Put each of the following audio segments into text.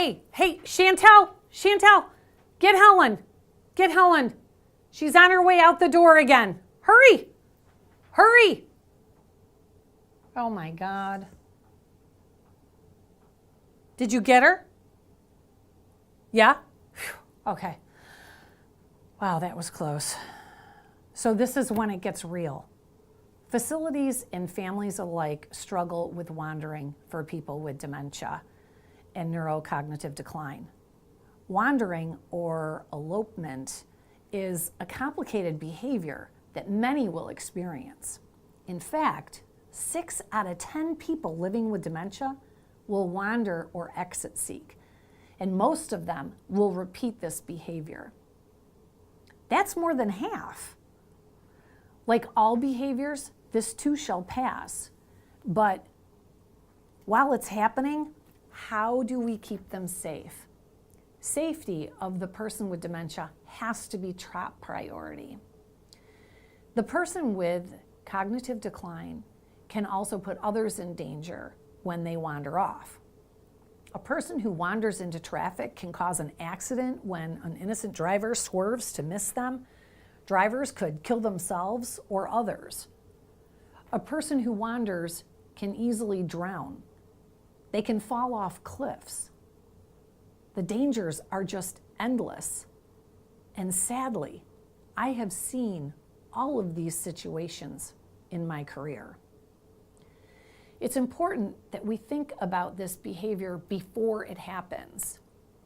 Hey, Chantel, get Helen. She's on her way out the door again. Hurry. Oh my God. Did you get her? Yeah? Whew. Okay. Wow, that was close. So this is when it gets real. Facilities and families alike struggle with wandering for people with dementia and neurocognitive decline. Wandering or elopement is a complicated behavior that many will experience. In fact, 6 out of 10 people living with dementia will wander or exit seek, and most of them will repeat this behavior. That's more than half. Like all behaviors, this too shall pass. But while it's happening, how do we keep them safe? Safety of the person with dementia has to be top priority. The person with cognitive decline can also put others in danger when they wander off. A person who wanders into traffic can cause an accident when an innocent driver swerves to miss them. Drivers could kill themselves or others. A person who wanders can easily drown. They can fall off cliffs. The dangers are just endless. And sadly, I have seen all of these situations in my career. It's important that we think about this behavior before it happens.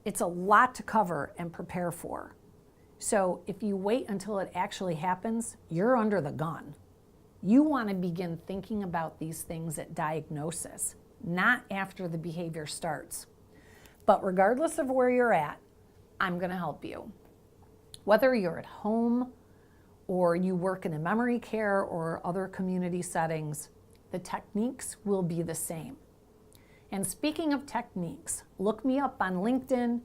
It's a lot to cover and prepare for. So if you wait until it actually happens, you're under the gun. You want to begin thinking about these things at diagnosis, not after the behavior starts. But regardless of where you're at, I'm going to help you. Whether you're at home or you work in a memory care or other community settings, the techniques will be the same. And speaking of techniques, look me up on LinkedIn,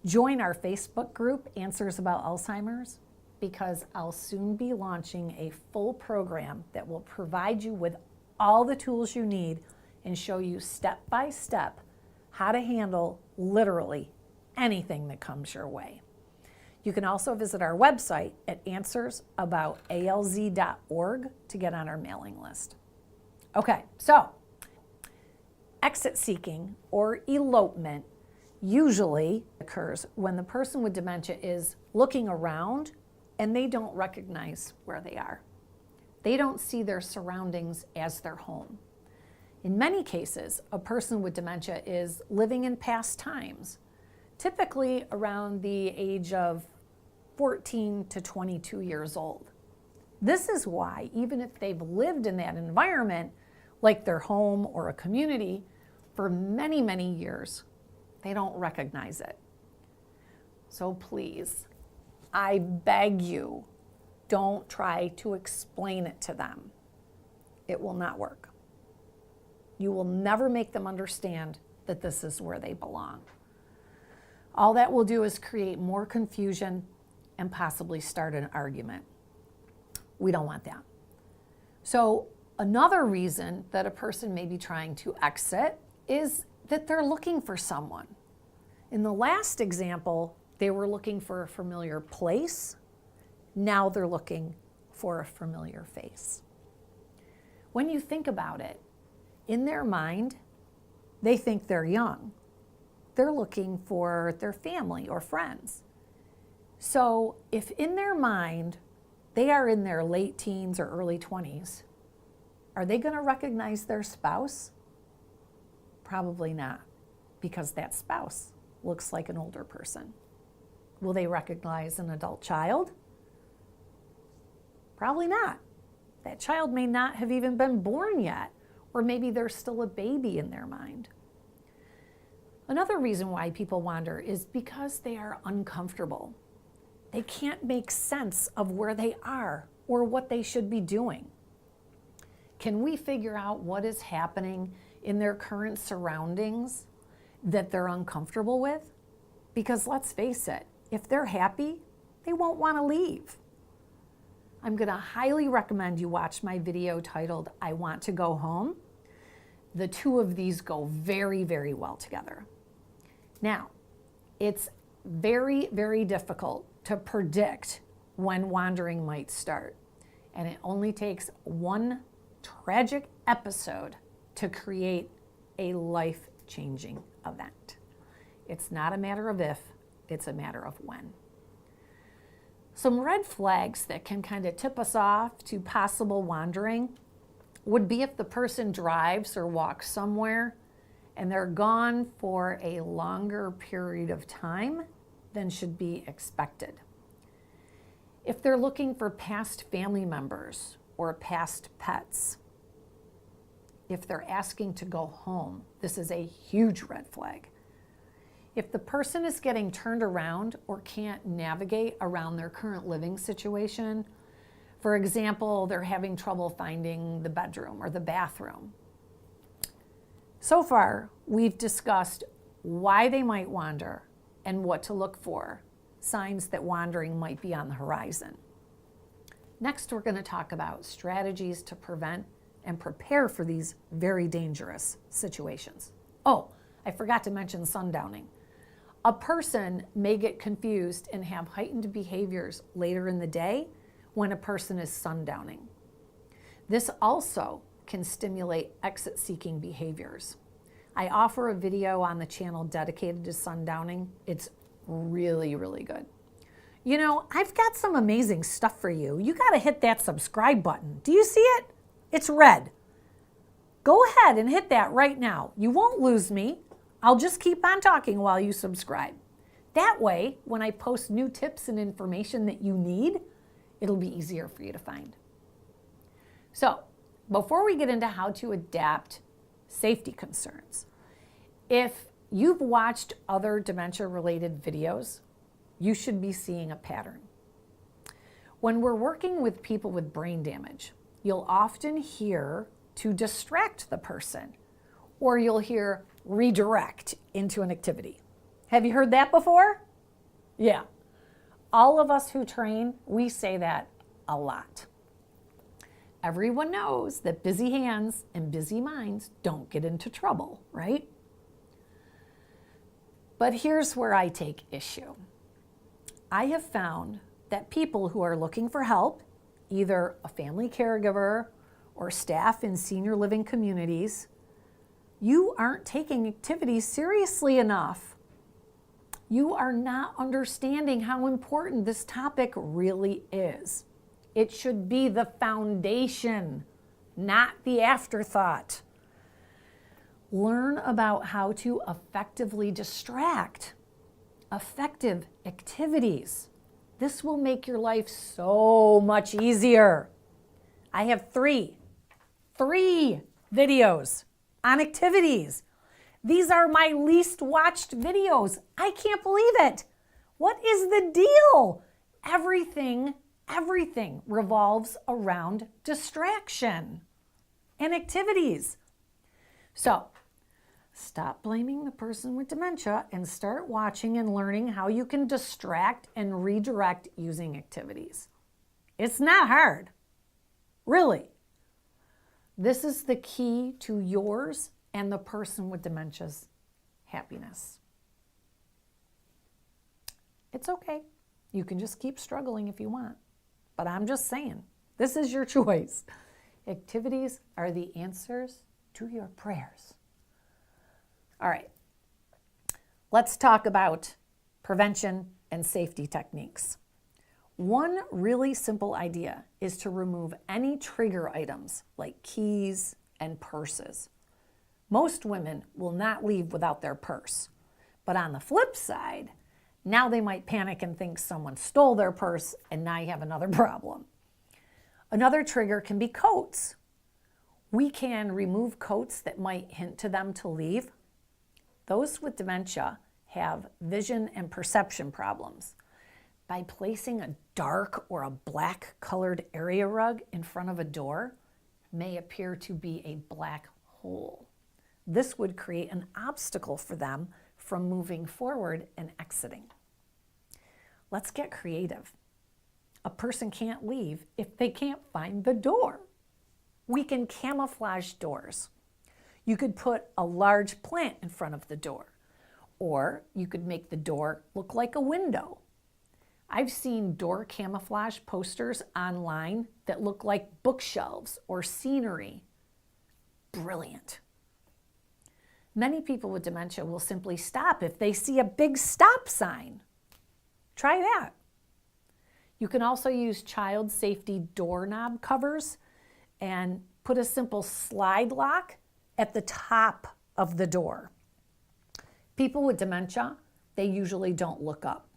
join our Facebook group, Answers About Alzheimer's, because I'll soon be launching a full program that will provide you with all the tools you need and show you step by step how to handle literally anything that comes your way. You can also visit our website at answersaboutalz.org to get on our mailing list. Okay, so exit seeking or elopement usually occurs when the person with dementia is looking around and they don't recognize where they are. They don't see their surroundings as their home. In many cases, a person with dementia is living in past times, typically around the age of 14 to 22 years old. This is why, even if they've lived in that environment, like their home or a community, for many, many years, they don't recognize it. So please, I beg you, don't try to explain it to them. It will not work. You will never make them understand that this is where they belong. All that will do is create more confusion and possibly start an argument. We don't want that. So another reason that a person may be trying to exit is that they're looking for someone. In the last example, they were looking for a familiar place. Now they're looking for a familiar face. When you think about it, in their mind, they think they're young. They're looking for their family or friends. So if in their mind, they are in their late teens or early 20s, are they going to recognize their spouse? Probably not, because that spouse looks like an older person. Will they recognize an adult child? Probably not. That child may not have even been born yet, or maybe there's still a baby in their mind. Another reason why people wander is because they are uncomfortable. They can't make sense of where they are or what they should be doing. Can we figure out what is happening in their current surroundings that they're uncomfortable with? Because let's face it, if they're happy, they won't want to leave. I'm going to highly recommend you watch my video titled, I Want to Go Home. The two of these go very, very well together. Now, it's very, very difficult to predict when wandering might start. And it only takes one tragic episode to create a life-changing event. It's not a matter of if, it's a matter of when. Some red flags that can kind of tip us off to possible wandering would be if the person drives or walks somewhere and they're gone for a longer period of time than should be expected. If they're looking for past family members or past pets, if they're asking to go home, this is a huge red flag. If the person is getting turned around or can't navigate around their current living situation, for example, they're having trouble finding the bedroom or the bathroom. So far, we've discussed why they might wander and what to look for, signs that wandering might be on the horizon. Next, we're going to talk about strategies to prevent and prepare for these very dangerous situations. Oh, I forgot to mention sundowning. A person may get confused and have heightened behaviors later in the day when a person is sundowning. This also can stimulate exit-seeking behaviors. I offer a video on the channel dedicated to sundowning. It's really, really good. You know, I've got some amazing stuff for you. You got to hit that subscribe button. Do you see it? It's red. Go ahead and hit that right now. You won't lose me. I'll just keep on talking while you subscribe. That way, when I post new tips and information that you need, it'll be easier for you to find. So, before we get into how to adapt safety concerns, if you've watched other dementia-related videos, you should be seeing a pattern. When we're working with people with brain damage, you'll often hear to distract the person, or you'll hear redirect into an activity. Have you heard that before? Yeah. All of us who train, we say that a lot. Everyone knows that busy hands and busy minds don't get into trouble, right? But here's where I take issue. I have found that people who are looking for help, either a family caregiver or staff in senior living communities, you aren't taking activities seriously enough. You are not understanding how important this topic really is. It should be the foundation, not the afterthought. Learn about how to effectively distract. Effective activities. This will make your life so much easier. I have three videos on activities. These are my least watched videos. I can't believe it. What is the deal? Everything revolves around distraction and activities. So, stop blaming the person with dementia and start watching and learning how you can distract and redirect using activities. It's not hard, really. This is the key to yours and the person with dementia's happiness. It's okay. You can just keep struggling if you want. But I'm just saying, this is your choice. Activities are the answers to your prayers. All right, let's talk about prevention and safety techniques. One really simple idea is to remove any trigger items like keys and purses. Most women will not leave without their purse. But on the flip side, now they might panic and think someone stole their purse, and now you have another problem. Another trigger can be coats. We can remove coats that might hint to them to leave. Those with dementia have vision and perception problems. By placing a dark or a black colored area rug in front of a door may appear to be a black hole. This would create an obstacle for them from moving forward and exiting. Let's get creative. A person can't leave if they can't find the door. We can camouflage doors. You could put a large plant in front of the door, Or you could make the door look like a window. I've seen door camouflage posters online that look like bookshelves or scenery. Brilliant. Many people with dementia will simply stop if they see a big stop sign. Try that. You can also use child safety doorknob covers and put a simple slide lock at the top of the door. People with dementia, they usually don't look up.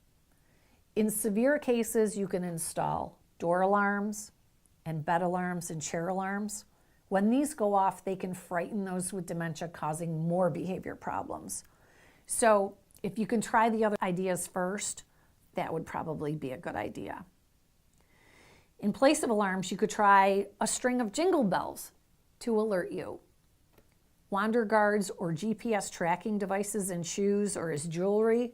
In severe cases, you can install door alarms and bed alarms and chair alarms. When these go off, they can frighten those with dementia, causing more behavior problems. So if you can try the other ideas first, that would probably be a good idea. In place of alarms, you could try a string of jingle bells to alert you. Wander guards or GPS tracking devices in shoes or as jewelry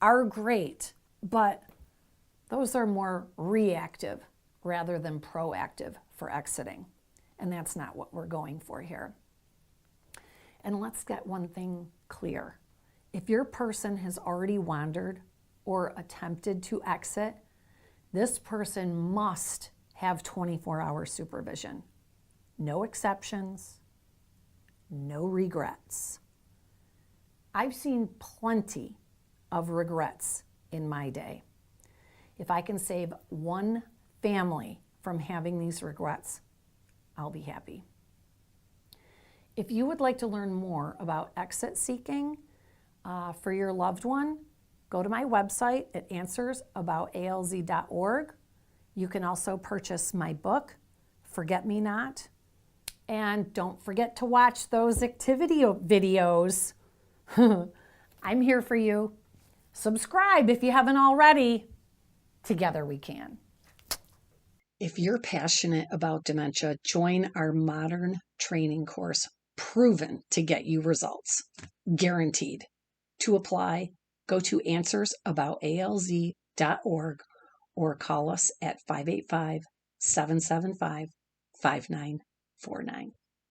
are great, but those are more reactive rather than proactive for exiting. And that's not what we're going for here. And let's get one thing clear. If your person has already wandered or attempted to exit, this person must have 24-hour supervision. No exceptions, no regrets. I've seen plenty of regrets in my day. If I can save one family from having these regrets, I'll be happy. If you would like to learn more about exit seeking for your loved one, go to my website at answersaboutalz.org. You can also purchase my book, Forget Me Not. And don't forget to watch those activity videos. I'm here for you. Subscribe if you haven't already. Together we can. If you're passionate about dementia, join our modern training course, proven to get you results. Guaranteed. To apply, go to answersaboutalz.org or call us at 585-775-5949.